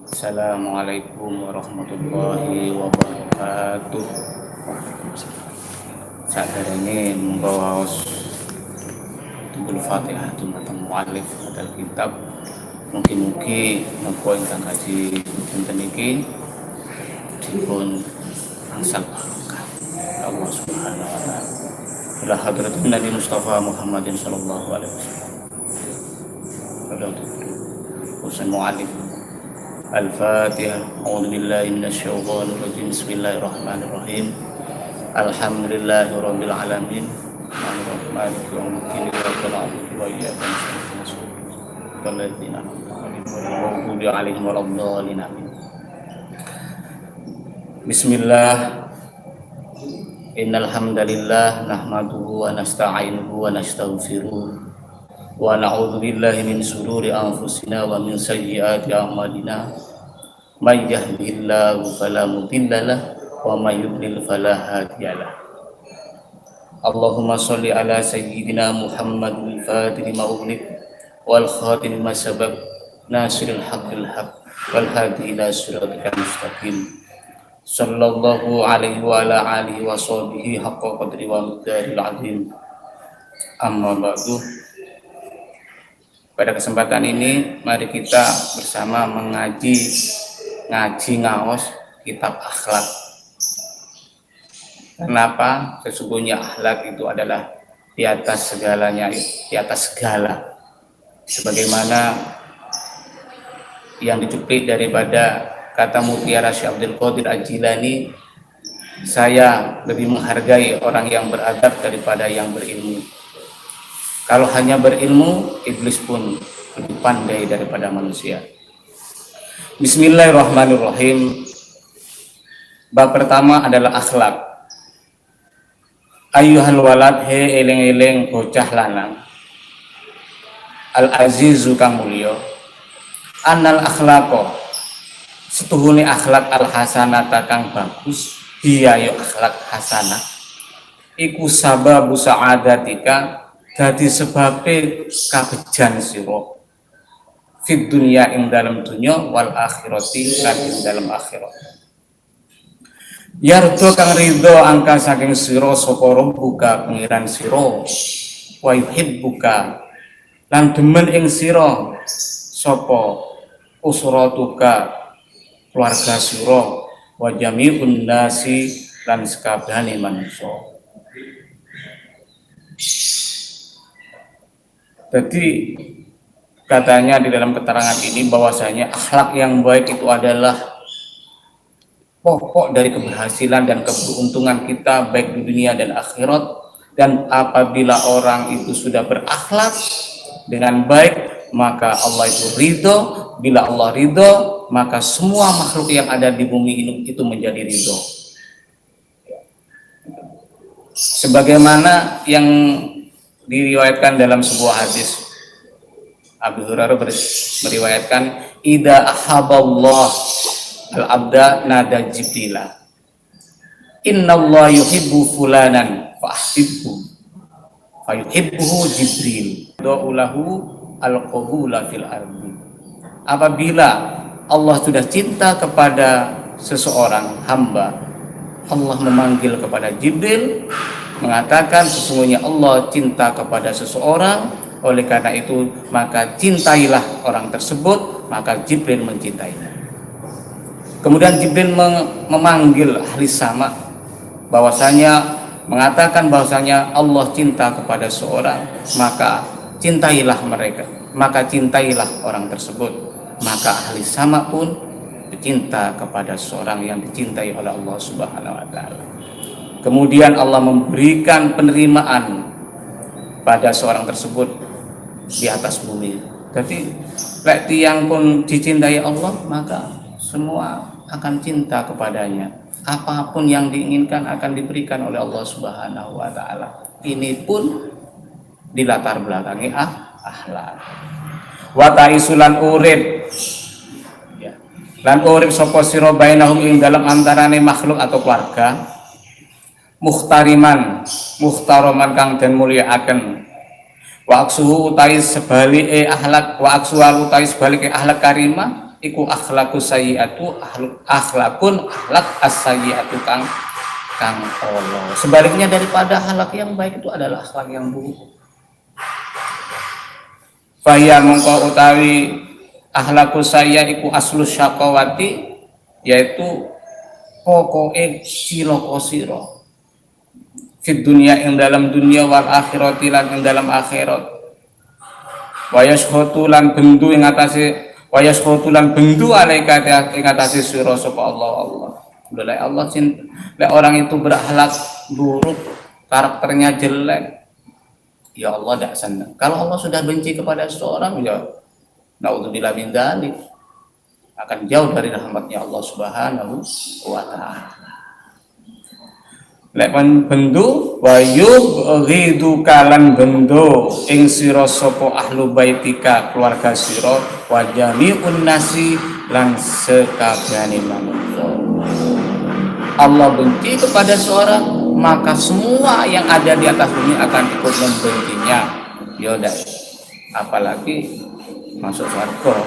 Assalamualaikum warahmatullahi wabarakatuh. Sadarene membawa tubul Fatihah dumateng muallif hadal kitab. Mugi-mugi menapa ingkang kaji dinten iki dipun angsal barokah Allah Subhanahu wa taala. Ila hadratin Nabi Mustafa Muhammadin sallallahu alaihi wasallam. Usan muallif Al-Fatihah. A'udzu billahi minasyaitonir rajim. Bismillahirrahmanirrahim. Alhamdulillahirabbil alamin. Maliki yaumiddin. Iyyaka na'budu wa iyyaka nasta'in. Walladzina an'amta 'alaihim waladdallin. Bismillah. Innal hamdalillah nahmaduhu wa nasta'inuhu wa nastaghfiruh. Wa na'udzu billahi min shururi anfusina wa min sayyiati a'malina. May yahdihillahu fala mudilla lahu wa may yudlil fala hadiya lahu. Allahumma shalli ala sayyidina Muhammadil fatihil mau'lid wal khatimil masabab nasiril haqqil haqq wal hadi ila siratal mustaqim. Sallallahu alaihi wa ala alihi wa sahbihi haqqa qadri wa miqdaril azim. Amma ba'du. Pada kesempatan ini mari kita bersama ngaji ngaos kitab akhlak. Kenapa? Sesungguhnya akhlak itu adalah di atas segalanya, di atas segala. Sebagaimana yang dicuplik daripada kata Mutiara Syekh Abdul Qadir Al-Jilani, saya lebih menghargai orang yang beradab daripada yang berilmu. Kalau hanya berilmu, iblis pun lebih pandai daripada manusia. Bismillahirrahmanirrahim. Bab pertama adalah akhlak. Ayyuhal walad, he eleng-eleng bocah lanang. Al-azizu kang mulya. Annal akhlaqo, setuhune akhlak al-hasanata kang bagus, dia yo akhlak hasanah. Iku sababu sa'adatika, dadi sebabe kabejan sira fid dunya ing dalam dunya wal akhirati lan ing dalam akhirat. Yardo kang ridho angka saking sira sapa buka pengiran sira, wa yuhibbuka lan demen ing sira sapa usratuka keluarga sira, wa jami'un nasi lan sakabehane manusa. Jadi katanya di dalam keterangan ini bahwasanya akhlak yang baik itu adalah pokok dari keberhasilan dan keberuntungan kita baik di dunia dan akhirat. Dan apabila orang itu sudah berakhlak dengan baik, maka Allah itu ridho. Bila Allah ridho, maka semua makhluk yang ada di bumi ini itu menjadi ridho. Sebagaimana yang diriwayatkan dalam sebuah hadis, Abu Hurairah meriwayatkan, idza ahabballah al-abda nada jibrila, innallaha yuhibbu fulanan fa'ahibbu fayuhibbuhu jibril do'ulahu al-qabula fil ardi. Apabila Allah sudah cinta kepada seseorang hamba, Allah memanggil kepada Jibril mengatakan sesungguhnya Allah cinta kepada seseorang, oleh karena itu maka cintailah orang tersebut, maka Jibril mencintainya. Kemudian Jibril memanggil ahli sama bahwasanya mengatakan bahwasanya Allah cinta kepada seorang, maka cintailah mereka, maka cintailah orang tersebut, maka ahli sama pun cinta kepada seorang yang dicintai oleh Allah Subhanahu wa taala. Kemudian Allah memberikan penerimaan pada seorang tersebut di atas bumi. Jadi lek tiyang pun dicintai Allah, maka semua akan cinta kepadanya. Apapun yang diinginkan akan diberikan oleh Allah Subhanahu wa taala. Ini pun dilatar belakangi akhlak. Wa taisulan urip. Ya. Lan urip sapa sira bainahum ing dalam antarane makhluk atau keluarga. Muhtariman, muhtaroman kang den mulyakaken. Wa aksuhu utai sebalike akhlak, wa aksuhu utai sebalike akhlak karimah iku akhlakus sayyi'atu akhlakun akhlak as-sayyi'atu kang Allah. Sebaliknya daripada akhlak yang baik itu adalah akhlak yang buruk. Faya mongko utawi akhlakus sayyi' iku aslu syaqawati, yaitu pokoke cilaka sira fid dunya ing dalam dunia wal akhirati lan ing dalam akhirat. Wa yashhatu lan bendu ing atase wa yashhatu lan bendu alaika ing atase sira sapa Allah. Mulai Allah cinta. Lek orang itu berakhlak buruk, karakternya jelek, ya Allah tidak senang. Kalau Allah sudah benci kepada seseorang, ya naudzubillah min dzalik, akan jauh dari rahmatnya Allah Subhanahu wa taala. Lek bendu wa yubghidu kalan bendu ing sira sapa ahlu baitika, keluarga sira, wa jami'un nasi lan sekabehane manungsa. Allah benci kepada seorang, maka semua yang ada di atas bumi akan ikut membencinya. Yaudah, apalagi masuk surga.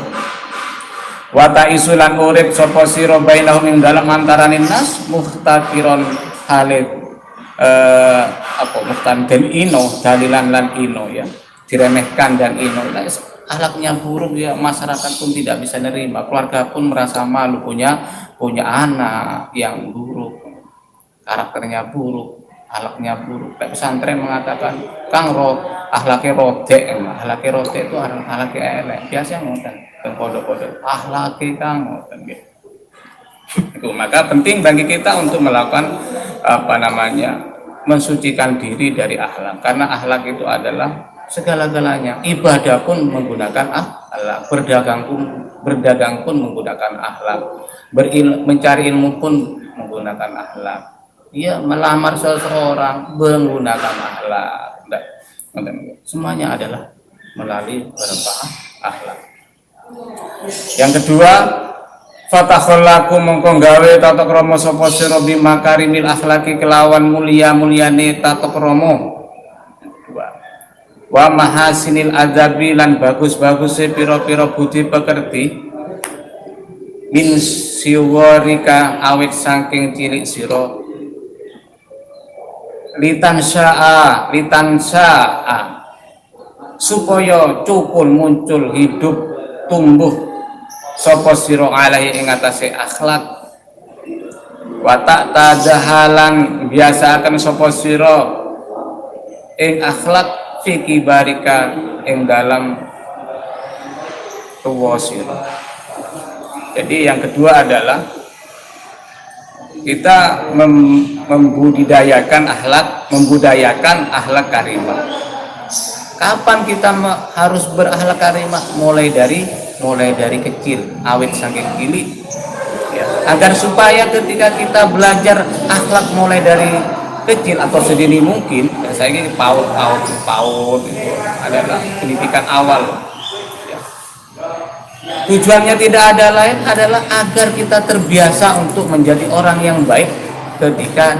Wa ta'isulan urip sapa sira bainahum ing dalam antaraning nas muhtaqiron halid muhtan dan ino, dalilan lan ino, ya, diremehkan dan ino. Nah, akhlaknya buruk, ya, masyarakat pun tidak bisa nerima, keluarga pun merasa malu punya anak yang buruk, karakternya buruk, akhlaknya buruk. Kayak pesantren mengatakan Kang akhlaknya rodek, akhlaknya rodek itu akhlaknya elek, biasa ngoten dan kode-kode akhlaknya Kang ngoten gitu. Itu maka penting bagi kita untuk melakukan mensucikan diri dari akhlak, karena akhlak itu adalah segala-galanya. Ibadah pun menggunakan akhlak, berdagang pun menggunakan akhlak, mencari ilmu pun menggunakan akhlak, ya, melamar seseorang menggunakan akhlak. Semuanya adalah melalui beberapa akhlak. Yang kedua, fatakhallaku mongko gawe tata krama sapa sira bi makarimil akhlaki kelawan mulia-mulyane tata krama. Wa mahasinil adabi lan bagus-baguse pira-pira budi pekerti min siwarika awit saking cilik sira litansa'a supaya cukul muncul hidup tumbuh sapa sira alaihi ing atase akhlak. Wa ta'tadahalan biasaaken sapa sira ing akhlak fi kibarika ing dalam tuwa sira. Jadi yang kedua adalah kita membudidayakan akhlak karimah. Kapan kita harus berakhlak karimah? Mulai dari kecil, awet saking cilik, ya, agar supaya ketika kita belajar akhlak mulai dari kecil atau sedini mungkin, ya, saya ini PAUD itu adalah pendidikan awal, ya. Tujuannya tidak ada lain adalah agar kita terbiasa untuk menjadi orang yang baik ketika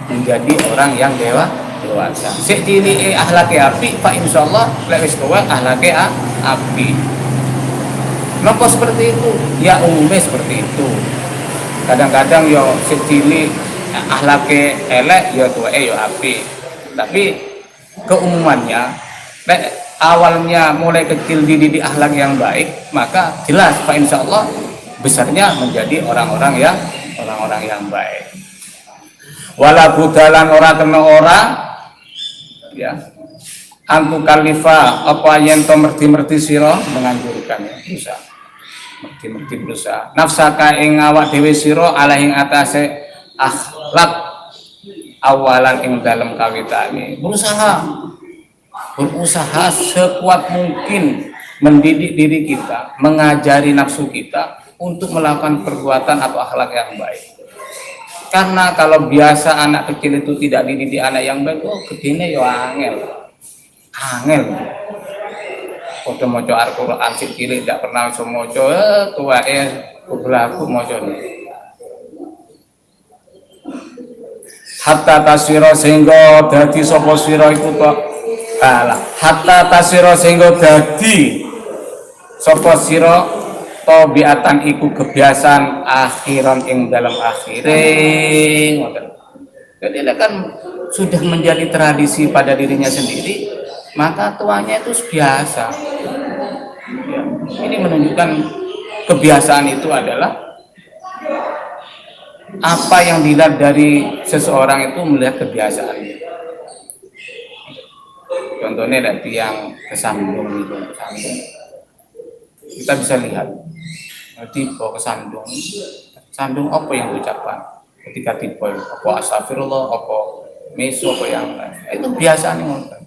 menjadi orang yang dewasa. Sik cilik akhlake apik, Pak, insyaallah lek wis tuwa akhlake apik. Kenapa seperti itu? Ya umumnya seperti itu. Kadang-kadang yo sik cilik akhlake elek, ya tuweke yo apik. Tapi keumumannya awalnya mulai kecil dididik akhlak yang baik, maka jelas Pak, insyaallah besarnya menjadi orang-orang yang baik. Wala budalan ora kena ora, ya, antu kalifa apa yen to merti sira menganjurkan, ya, bisa merti berusaha nafsaka ing awak dhewe sira ala ing atase akhlak awalan ing dalem kawitane. Berusaha sekuat mungkin mendidik diri kita, mengajari nafsu kita untuk melakukan perbuatan atau akhlak yang baik. Karena kalau biasa anak kecil itu tidak dididik anak yang baik, gedene yo angel. Padha maca Al-Qur'an sik cilik ndak pernah iso maca, tuwake berlaku macane. Hatta tasira sehingga dadi sapa sira iku kok hatta tasira sehingga dadi sapa sira tabiatan iku kebiasaan akhiran ing dalam akhiring. Jadi dia kan sudah menjadi tradisi pada dirinya sendiri, maka tuanya itu biasa. Ya, ini menunjukkan kebiasaan itu adalah apa yang dilihat dari seseorang itu melihat kebiasaannya. Contohnya dari yang kesandung itu, kesandung. Kita bisa lihat, tipe kesandung, sandung apa yang diucapkan ketika tipe apa astagfirullah, apa meso, apa yang lain. Itu biasanya ngoten.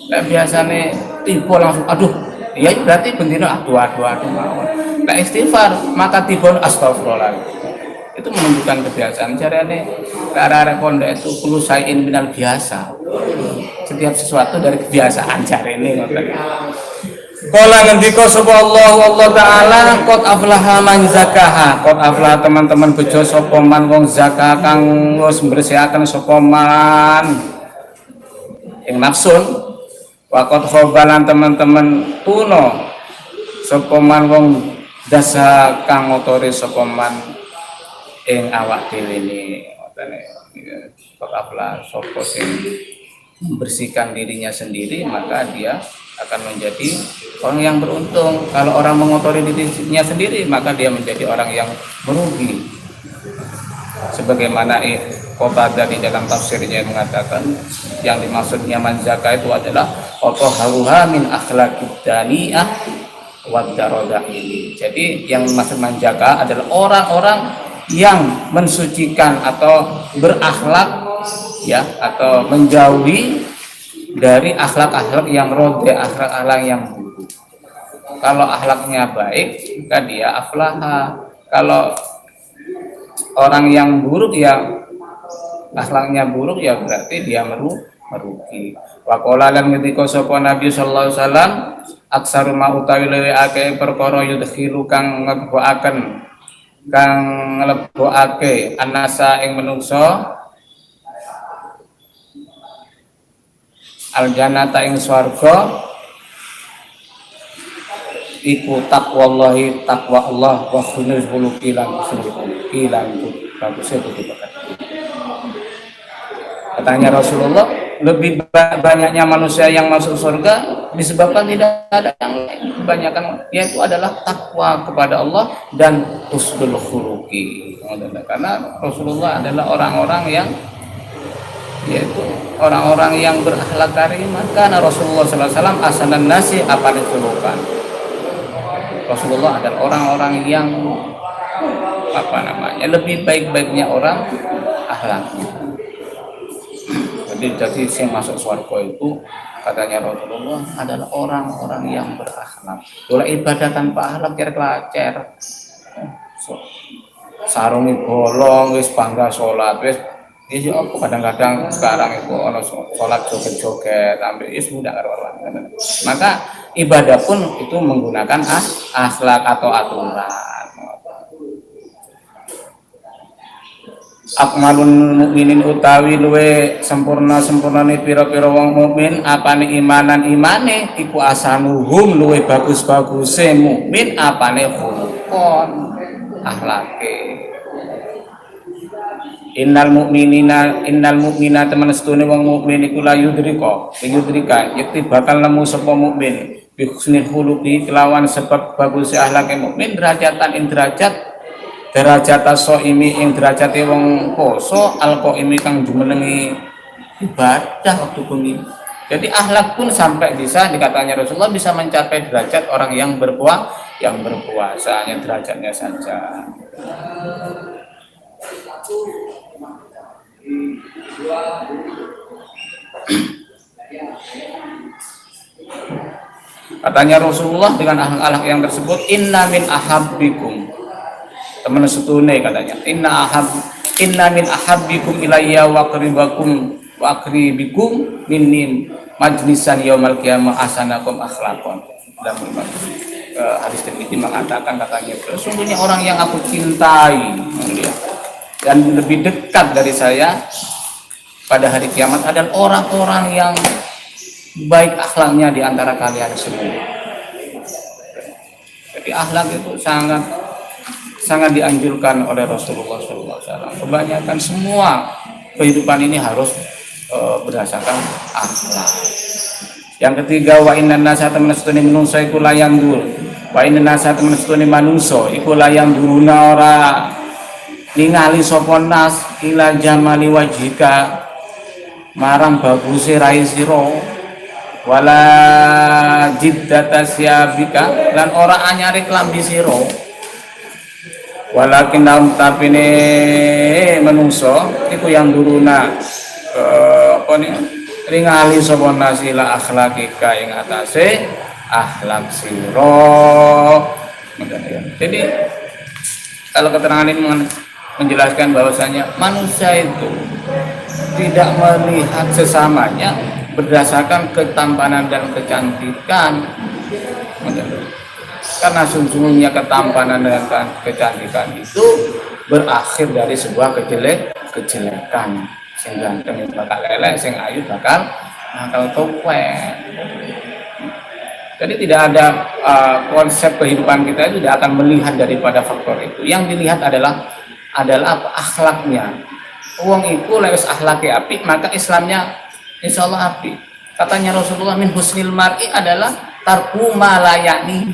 Nah, biasanya tipe langsung aduh, ya berarti bendina aduh. Nah, istighfar maka tipe astagfirullah. Itu menunjukkan kebiasaan. Caranya arah-arah pondok itu perlu sayin minal biasa. Setiap sesuatu dari kebiasaan caranya ngoten. Kala ngendika sapa Allah taala qad aflaha man zakaha. Qad aflaha teman-teman bejo sapa man wong zakah kang wis mbersihaken sapa man ing nafsun. Wa qad khobalan teman-teman tuno sapa man wong dasa kang ngotori sapa man ing awak dhewe ne. Qad aflaha sapa sing membersihkan dirinya sendiri, maka dia akan menjadi orang yang beruntung. Kalau orang mengotori dirinya sendiri, maka dia menjadi orang yang merugi. Sebagaimana Qatadah di dalam tafsirnya mengatakan, yang dimaksudnya man zakah itu adalah haruha min akhlaqid daniyah wad darodah ini. Jadi yang dimaksud man zakah adalah orang-orang yang mensucikan atau berakhlak, ya, atau menjauhi dari akhlak-akhlak yang rode, akhlak-akhlak yang buruk. Kalau akhlaknya baik, maka dia aflaha. Kalau orang yang buruk, ya akhlaknya buruk, ya berarti dia merugi. Wa qala lan ngendika sapa Nabi sallallahu alaihi wasallam, aksaru ma utawi lewe akeh perkara yudkhilu kang nglebokake anasa ing menungso aljannata ing swarga iku taqwallahi, takwa Allah, wa khulul khuluqi lan bagusnya budi pekerti. Katanya Rasulullah, lebih banyaknya manusia yang masuk surga disebabkan tidak ada yang lain, kebanyakan yaitu adalah takwa kepada Allah dan husnul khuluqi. Karena Rasulullah adalah orang-orang yang, yaitu orang-orang yang berakhlak karimah. Karena Rasulullah sallallahu alaihi wasallam asanan nasi apa dikeluhkan. Rasulullah adalah orang-orang yang lebih baik-baiknya orang akhlaknya. Jadi yang masuk surga itu katanya Rasulullah adalah orang-orang yang berakhlak. Dola ibadah tanpa akhlak kelacer. Sarungi bolong wis bangga salat wis. Ini aku kadang-kadang sekarang itu ono sholat joget-joget sampai is mudah karuan. Maka ibadah pun itu menggunakan akhlak atau aturan. Akmalun mukminin utawi luwe sempurna nih pira-pira wong mukmin apane imanan imane iku asanuhum luwe bagus-baguse mukmin apane khulqon akhlake. Innal mu'mina teman setune wong mukmin iku la yudrika yakti bakal nemu sapa mukmin bi husnil khuluqi kelawan sebab bagus akhlake mukmin derajatan ing derajat shaimi ing derajate wong poso alqaimi kang jumenengi ibadah waktu bengi. Jadi akhlak pun sampai bisa dikatanya Rasulullah bisa mencapai derajat orang yang berpuasa hanya derajatnya saja. Katanya Rasulullah dengan akhlak yang tersebut, inna min ahabbikum, teman setune katanya, inna min ahabbikum ilayya wa aqribikum minni majlisan yaumal qiyamah asanakum akhlaqan. Dalam hadis Tirmidzi mengatakan katanya, sesungguhnya orang yang aku cintai dan lebih dekat dari saya pada hari kiamat adalah orang-orang yang baik akhlaknya di antara kalian semua. Jadi Tapi akhlak itu sangat sangat dianjurkan oleh Rasulullah SAW. Kebanyakan semua kehidupan ini harus berdasarkan akhlak. Yang ketiga, wa inna nasa temen setune manungsa iku layang dur. Wa inna nasa temen setune manungsa iku layang duruna ora ningali sapa nas ila jamali wajhika marang baguse rai sira wala jiddata syabika lan ora anyare klambi sira. Walakin dalam tapine menungso iku yang duruna apa nih ringali sapa nasila akhlakika ing atase akhlak sira. Jadi kalau keterangan ini menjelaskan bahwasanya manusia itu tidak melihat sesamanya berdasarkan ketampanan dan kecantikan, karena sungguhnya ketampanan dan kecantikan itu berakhir dari sebuah kejelekan. Sing ganteng bakal elek, sing ayu bakal topeng. Jadi tidak ada konsep kehidupan kita itu tidak akan melihat daripada faktor itu. Yang dilihat adalah apa? Akhlaknya. Wong iku lewes akhlake apik, maka Islamnya insya Allah apik. Katanya Rasulullah, min husnil mar'i adalah tarku ma la ya'ni.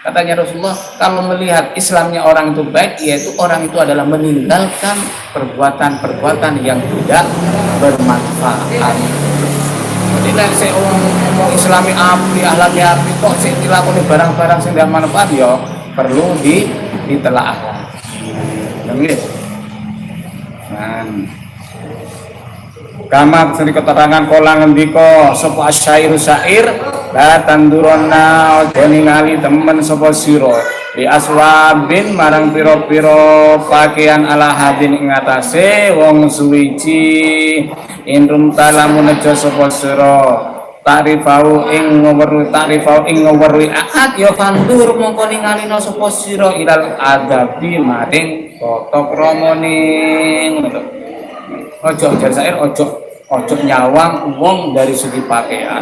Katanya Rasulullah, kalau melihat Islamnya orang itu baik, yaitu orang itu adalah meninggalkan perbuatan-perbuatan yang tidak bermanfaat. Jadi lah saya ngomong Islami api, akhlaknya api, kok sih dilakoni barang-barang yang tidak manfaat, ya perlu ditelaah. Gitu. Kama seri keterangan kola ngendika sapa asyair syair la tandurona aja ningali temen sapa sira di aswabin marang pira-pira pakaian ala hadin ing atase wong suwiji indrum talamun aja sapa sira takrifau ing ngweruhi akad ya fandur mongko ningalina sapa sira ilal adabi maring tata kramaning. Ojo jar syair, ojo nyawang wong dari segi pakaian.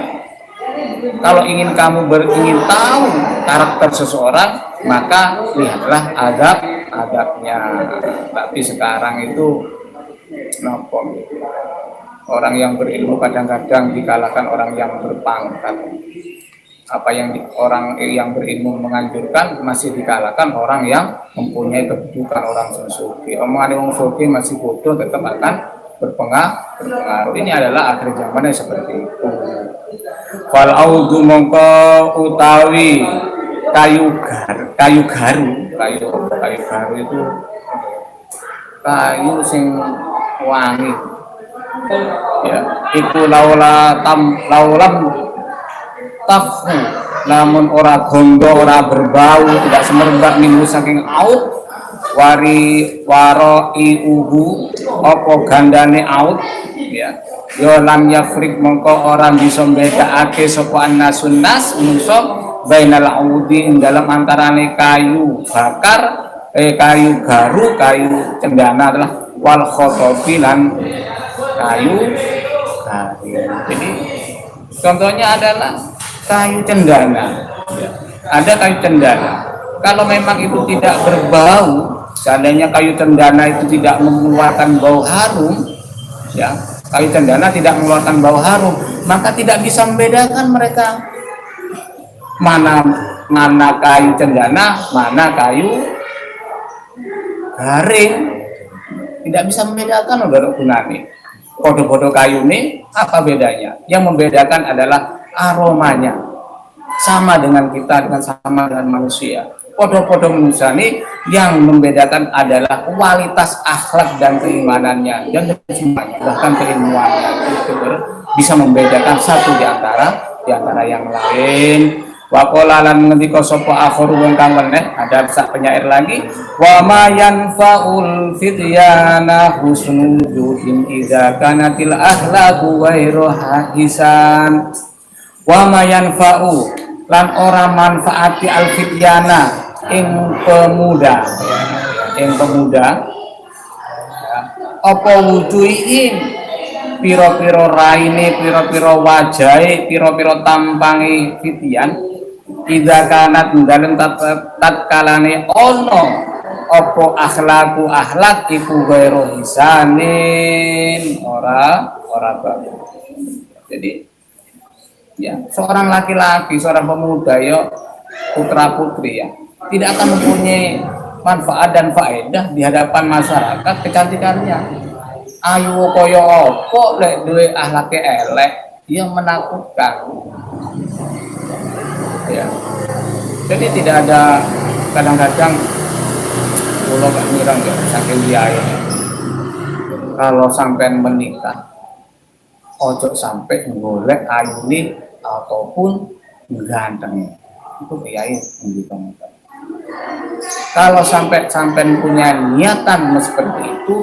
Kalau ingin kamu ingin tahu karakter seseorang, maka lihatlah adab-adabnya. Tapi sekarang itu orang yang berilmu kadang-kadang dikalahkan orang yang berpangkat. Apa yang orang yang berilmu menganjurkan masih dikalahkan orang yang mempunyai kedudukan, orang sufi. Omongan orang sufi masih bodoh tetap akan berpengaruh. Ini adalah akhir zamannya seperti itu. Fal audu mongko utawi kayu garu itu kayu sing wangi. Ya, itu laulam tafu namun ora gondo ora berbau tidak semerbak minggu saking out waro iuhu opo gandane out ya yo lam yafrik mongko orang bisa bedakake sapa annasun nas manusa bainal audi ing dalam antarane kayu bakar kayu garu kayu cendana adalah wal khotobi lan kayu garu. Jadi contohnya adalah kayu cendana. Ada kayu cendana. Kalau memang itu tidak berbau, seandainya kayu cendana itu tidak mengeluarkan bau harum, ya, kayu cendana tidak mengeluarkan bau harum, maka tidak bisa membedakan mereka mana kayu cendana, mana kayu garing. Tidak bisa membedakan baru gunane. Podo-podo kayu ini apa bedanya? Yang membedakan adalah aromanya. Sama dengan kita, sama dengan manusia. Podo-podo manusia ini yang membedakan adalah kualitas akhlak dan keimanannya dan semuanya, bahkan keilmuannya itu bisa membedakan satu di antara yang lain. Wa qala lan ngendika sapa akhir wong kang meneh, ada sak penyair lagi, wa ma yanfa'ul fityana husnuduhum idza kanatil akhlaqu ghairu hisan. Wa ma yanfa'u lan ora manfaati al fityana ing pemuda apa wujuhin piro-piro raine, piro-piro wajahe, piro-piro tampangi fityan Ida kanat dalem tatkalane ono opo akhlaku akhlak iku ghairu hisanin ora bagus. Jadi ya seorang laki-laki, seorang pemuda ya putra putri ya tidak akan mempunyai manfaat dan faedah di hadapan masyarakat kecantikannya. Ayu koyo opo lek duwe akhlake elek yang menakutkan. Ya. Jadi tidak ada kadang-kadang pulau gak nyirang ya saking biaya. Kalau sampai menikah, ojo sampai golek ayuni ataupun ganteng. Itu kiai mendikan. Kalau sampai punya niatan seperti itu,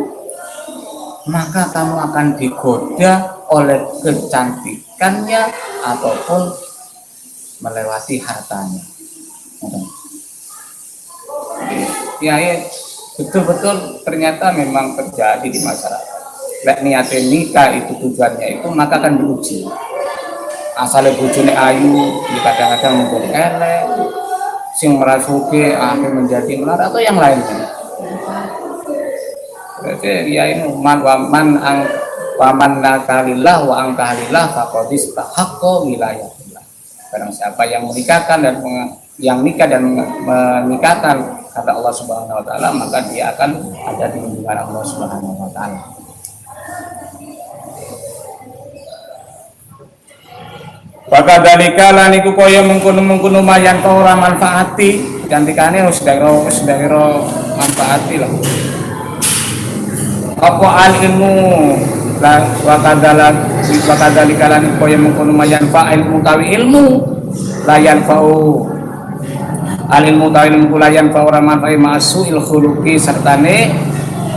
maka kamu akan digoda oleh kecantikannya ataupun melewati hartanya. Kiai betul-betul ternyata memang terjadi di masyarakat. Lek niatnya nikah itu tujuannya itu maka akan diuji. Asal bojone ayu, kadang-kadang menjadi elek, sing merasuki akhir menjadi melar atau yang lainnya. Berarti ya ini man nakalillah wa angkalillah faqadis tahaqqa wilayahillah. Barang siapa yang menikahkan dan nikah dan menikahkan kata Allah Subhanahu wa taala, maka dia akan ada di lindungan Allah Subhanahu wa taala. Wakadhalika lan iku kaya mengkono-mengkono mayan ta ora manfaati, cantikane wis daro manfaati lah. Apa al ilmu la wakadhalika lan iku kaya mengkono mayan fa ilmu tawi ilmu layan fau al ilmu tawi ilmu layan fa ora manfaati ma'suil khuluqi sertane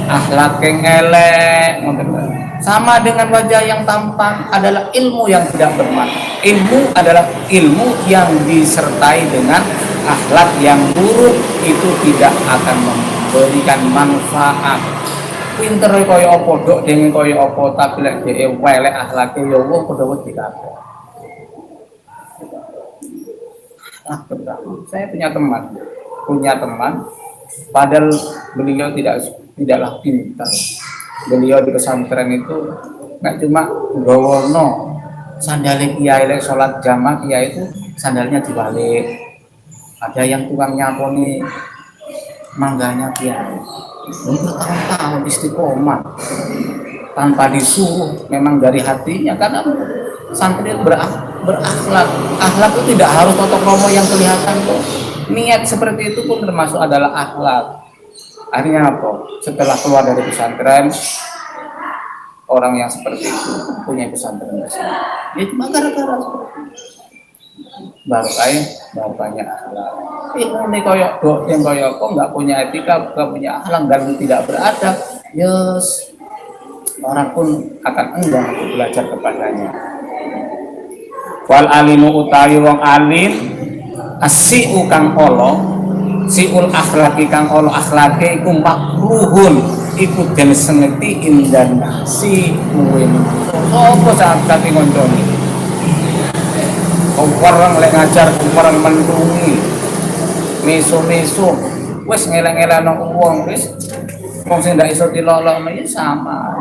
akhlak yang elek. Sama dengan wajah yang tampan adalah ilmu yang tidak bermanfaat. Ilmu adalah ilmu yang disertai dengan akhlak yang buruk, itu tidak akan memberikan manfaat. Pinter kaya apa dok dengan kaya apa tapi lek dhewe elek akhlake ya wong padha wedi kabeh. Saya punya teman padahal beliau tidaklah pintar. Beliau di pesantren itu nggak cuma gawono sandalnya kiai lek sholat jamaah kiai itu sandalnya dibalik, ada yang tukang nyaponi mangganya kiai untuk tahun-tahun istiqomah tanpa disuruh, memang dari hatinya karena santri berakhlak. Akhlak itu tidak harus totok romo yang kelihatan kok. Niat seperti itu pun termasuk adalah akhlak. Akhirnya apa? Setelah keluar dari pesantren, orang yang seperti itu punya pesantren besar. Ya cuma gara-gara baru banyak akhlak. Ilmu nih koyok dok yang koyok kok nggak punya etika, nggak punya akhlak dan tidak beradab. Yes, orang pun akan enggan untuk belajar kepadanya. Wal alimu utawi wong alim asiu kang olo siul akhlaki kang olo akhlake iku makruhun iku den sengeti indan si muwin apa saat kate ngonconi orang lek ngajar orang mendungi meso-meso wis ngeleng-eleno wong wis wong sing ndak iso dilolokno ya sama,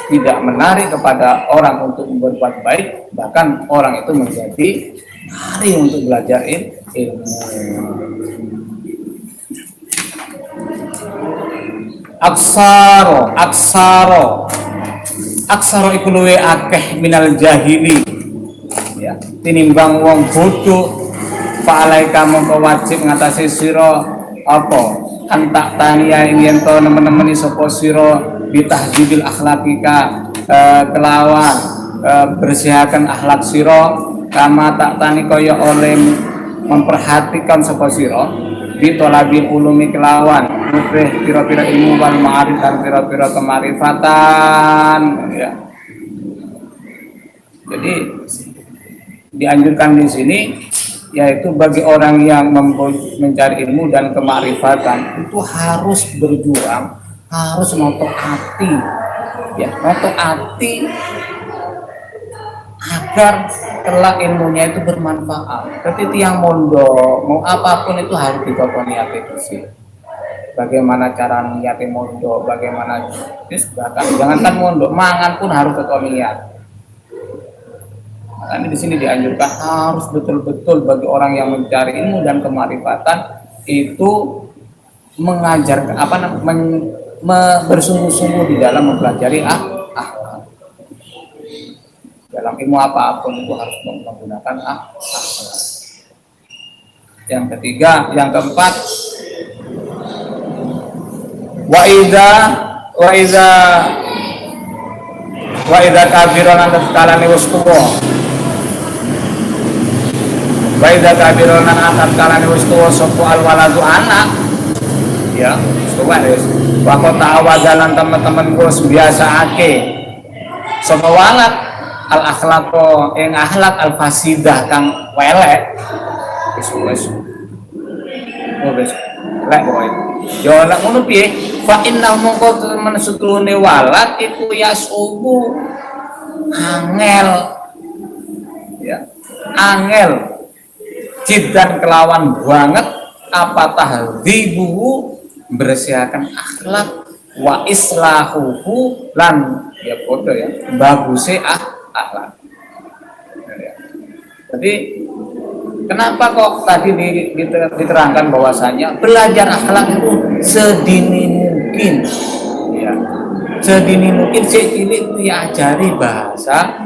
tidak menarik kepada orang untuk berbuat baik, bahkan orang itu menjadi lari untuk belajar ilmu. Aksaro iku luwe akeh minal jahili ya tinimbang wong bodoh. Fa'alaika mongko wajib ngatasi sira apa antak tania yen to nemen-nemen sapa sira bitahdibil akhlaqika kelawan bersihakan akhlak sira kama tak tani kaya oleh memperhatikan sapa sira bitolabil ulumi kelawan nubrih pira-pira ilmu wal ma'arif dan pira-pira kemarifatan ya. Jadi dianjurkan di sini yaitu bagi orang yang mencari ilmu dan kemarifatan itu harus berjuang, harus notok hati ya, notok hati agar kelak ilmunya itu bermanfaat. Tapi tiang mondok mau apapun itu harus ditotoni hati sih. Bagaimana cara niatnya mondok, bagaimana bahkan jangankan mondok, mangan pun harus tetap niat. Makanya di sini dianjurkan harus betul-betul bagi orang yang mencari ilmu dan kemarifatan itu mengajarkan bersungguh-sungguh di dalam mempelajari akhlak. Dalam ilmu apapun itu harus menggunakan akhlak. Yang ketiga, yang keempat, wa idza kabiran tatkala waskuwo wa idza kabiran tatkala waskuwo sopo al waladu anak ya coba wis wa ta'awazalan teman-teman kula biasa ake sapa walad al akhlaqo ing akhlak al fasidah kang welek wis lek boy yo lek ngono piye fa inna mongko mensetune walad iku yasubu angel ya angel jidan kelawan banget apa tahdzibuhu bersihakan akhlak wa islahuhu lan ya podo ya baguse akhlak. Jadi kenapa kok tadi diterangkan bahwasanya belajar akhlak itu sedini mungkin, ya, sedini mungkin cilik diajari bahasa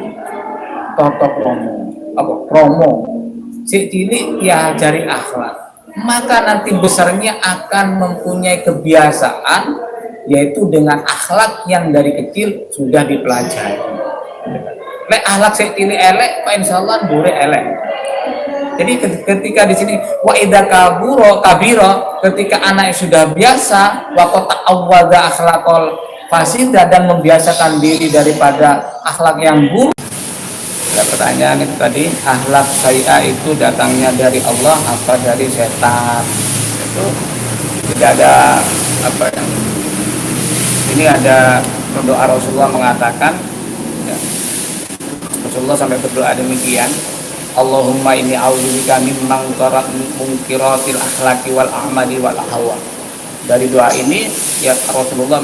toto promo, cilik diajari akhlak, maka nanti besarnya akan mempunyai kebiasaan yaitu dengan akhlak yang dari kecil sudah dipelajari. Lek akhlak cilik elek, insyaallah dure elek. Jadi ketika di sini wa idza kabiro ketika anak sudah biasa wa ta'awwadza akhlaqal fasida dan membiasakan diri daripada akhlak yang buruk. Ada pertanyaan itu tadi, akhlak sayyi'ah itu datangnya dari Allah apa dari setan? Itu tidak ada apa yang ini ada doa Rasulullah mengatakan ya, Rasulullah sampai berdoa demikian, Allahumma inni a'udzubika min munkiratil akhlaqi wal a'mali wal ahwa. Dari doa ini ya Rasulullah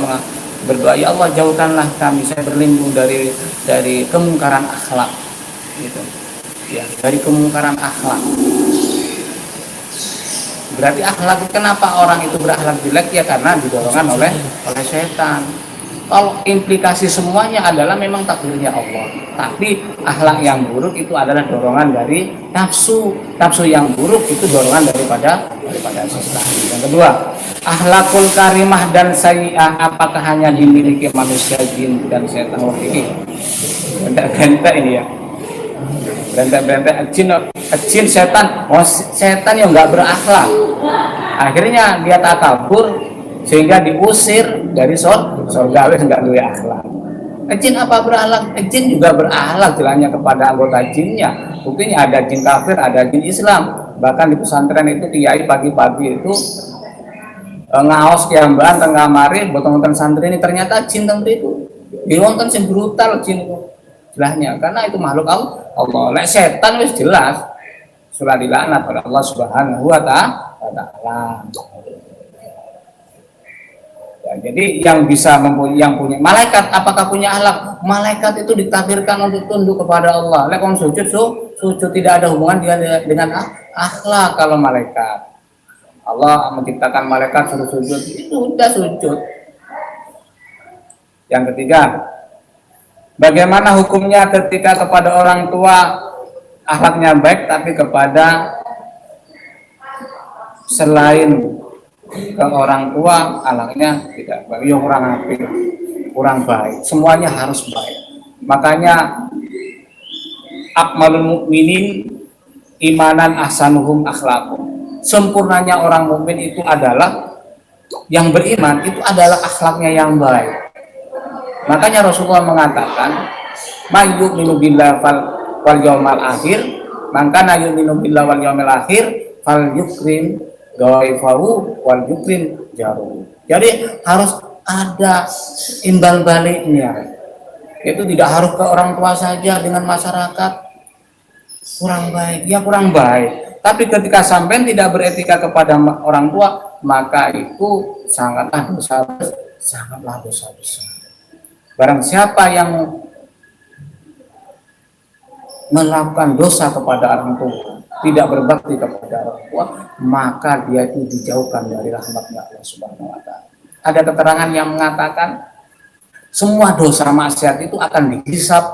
berdoa, ya Allah jauhkanlah kami, saya berlindung dari kemungkaran akhlak gitu. Ya, dari kemungkaran akhlak. Berarti akhlak, kenapa orang itu berakhlak jelek? Ya karena didorongkan oleh setan. Kalau implikasi semuanya adalah memang takdirnya Allah. Tapi akhlak yang buruk itu adalah dorongan dari nafsu. Nafsu yang buruk itu dorongan daripada setan. Yang kedua, akhlakul karimah dan sayyi'ah apakah hanya dimiliki manusia, jin dan setan? Oh ini bentak-bentak ini ya. Bentak-bentak jin setan. Oh setan yang enggak berakhlak. Akhirnya dia takabur sehingga diusir dari surga wis enggak duwe akhlak. Jin apa berakhlak? Jin juga berakhlak jalannya kepada anggota jinnya. Buktinya ada jin kafir, ada jin Islam. Bahkan di pesantren itu kiai pagi-pagi itu ngaos kiamban tengah mari botong-botong santri ini ternyata jin tentang itu. Diwonten sing brutal jin itu. Jelasnya karena itu makhluk Allah. Lek setan wis jelas sudah dilaknat oleh Allah Subhanahu wa taala. Ya, jadi yang bisa yang punya malaikat, apakah punya akhlak? Malaikat itu ditakdirkan untuk tunduk kepada Allah. Lek wong sujud tidak ada hubungan dengan akhlak. Kalau malaikat, Allah menciptakan malaikat suruh sujud, itu udah sujud. Yang ketiga, bagaimana hukumnya ketika kepada orang tua akhlaknya baik tapi kepada selain ke orang tua anaknya tidak baik, ya kurang apik, kurang baik. Semuanya harus baik. Makanya akmalul mukminin imanan ahsanuhum akhlaqum. Sempurnanya orang mukmin itu adalah yang beriman itu adalah akhlaknya yang baik. Makanya Rasulullah mengatakan, "Mayyuminu billahi wal yawmal akhir, maka yu'minu billahi wal yawmal akhir fal yukrim dhaifahu wal yukrim jaruh." Jadi harus ada imbal baliknya. Itu tidak harus ke orang tua saja, dengan masyarakat kurang baik, ya kurang baik. Tapi ketika sampai tidak beretika kepada orang tua, maka itu sangatlah dosa besar. Barang siapa yang melakukan dosa kepada orang tua, tidak berbakti kepada orang tua, maka dia itu dijauhkan dari rahmatnya Allah Subhanahu wa taala. Ada keterangan yang mengatakan semua dosa maksiat itu akan dihisab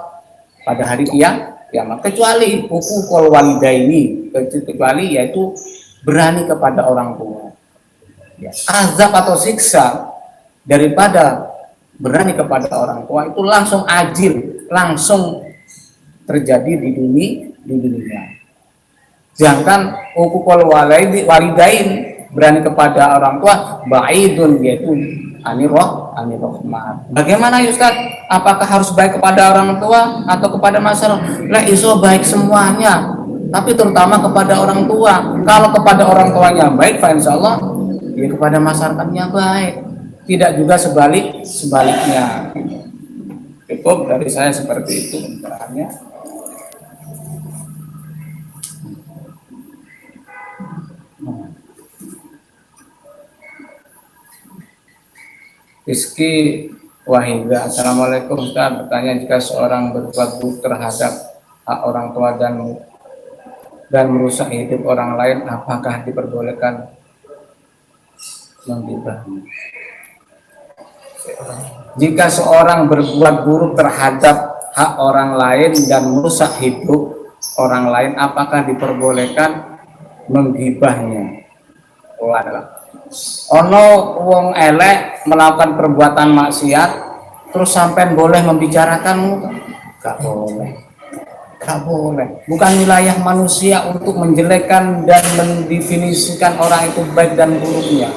pada hari kiamat, kecuali uququl walidaini, kecuali yaitu berani kepada orang tua. Ya, azab atau siksa daripada berani kepada orang tua itu langsung ajil, langsung terjadi di dunia. Sedangkan uququl walidain, berani kepada orang tua, ba'idun, yaitu anirohmat. Bagaimana Ustaz? Apakah harus baik kepada orang tua atau kepada masyarakat? Lah iso baik semuanya, tapi terutama kepada orang tua. Kalau kepada orang tuanya baik, insya Allah ya kepada masyarakatnya baik. Tidak juga sebaliknya. Cukup dari saya seperti itu pencerahannya. Rizky Wahida, Assalamualaikum Ustaz. Bertanya, jika seorang berbuat buruk terhadap hak orang tua dan merusak hidup orang lain, apakah diperbolehkan menggibahnya? Jika seorang berbuat buruk terhadap hak orang lain dan merusak hidup orang lain, apakah diperbolehkan menggibahnya? Ono wong elek melakukan perbuatan maksiat terus sampai boleh membicarakanmu? Gak boleh. Bukan wilayah manusia untuk menjelekkan dan mendefinisikan orang itu baik dan buruknya.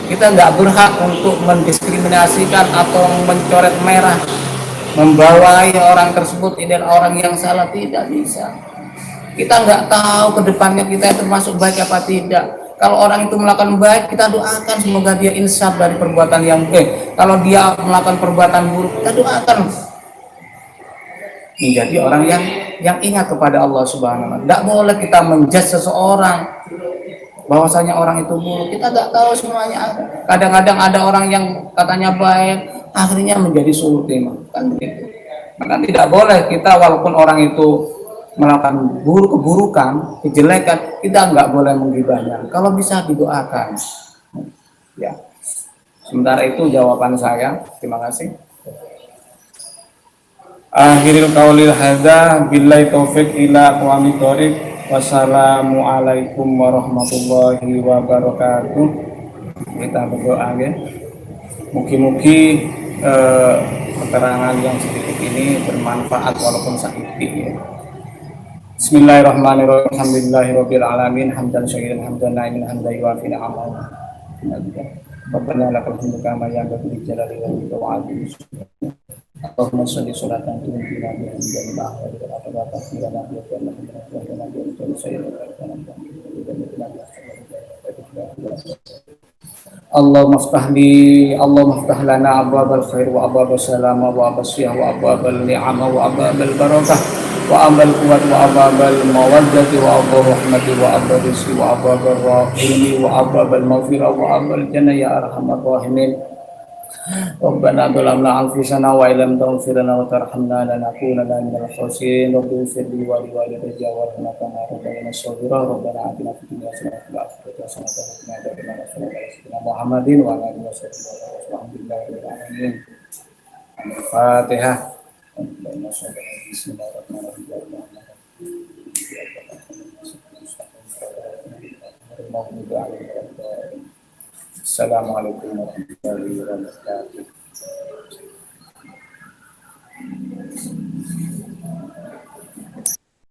Kita nggak berhak untuk mendiskriminasikan atau mencoret merah, membawai orang tersebut ini orang yang salah, tidak bisa. Kita nggak tahu ke depannya kita termasuk baik apa tidak. Kalau orang itu melakukan baik, kita doakan semoga dia insaf dari perbuatan yang baik. Kalau dia melakukan perbuatan buruk, kita doakan menjadi orang yang ingat kepada Allah Subhanahu wa taala. Tidak boleh kita menjudge seseorang bahwasanya orang itu buruk. Kita nggak tahu semuanya. Kadang-kadang ada orang yang katanya baik, akhirnya menjadi sulit, kan begitu. Maka tidak boleh kita, walaupun orang itu melakukan keburukan, kejelekan, kita nggak boleh menggibahnya. Kalau bisa didoakan. Ya. Sementara itu jawaban saya. Terima kasih. Akhirul qaulil hadza billahi taufik ila aqwamit thoriq. Wassalamualaikum warahmatullahi wabarakatuh. Kita berdoa ya. Mugi-mugi keterangan yang sedikit ini bermanfaat walaupun sakit ya. Bismillahirrahmanirrahim. Alhamdulillahirabbil alamin, hamdan syakiran hamdan na'imin hamdan yuwafi ni'amahu. Rabbana lakal hamdu kama yanbaghi li jalali wajhika wa 'azimi sultanik. Allahumma shalli sholatan tu'mina biha min ba'di wa ta'ala wa nabiyyina Allahumma aftah lana abwabal khair wa abwabas salama wa abwabas siyah wa abwabal ni'amah wa abwabal barakah wa abwabal quwwat wa abwabal mawaddati wa abwabal rahmati wa abwabal rizqi wa abwabal rahimi wa abwabal maghfirah wa abwabal jannah ya arhamar rahimin. Rabbana dhalamna anfusana wa illam taghfir lana wa tarhamna lanakunanna minal khasirin. Rabbi ighfirli wa li walidayya warhamna kama rabbayana shaghira. Rabbana atina fid dunya hasanatan wa fil akhirati hasanatan wa qina adzabannar. Sallallahu Muhammadin wa ala alihi wasallam. Alhamdulillahirabbil alamin. Al-Fatihah. Assalamualaikum warahmatullahi wabarakatuh.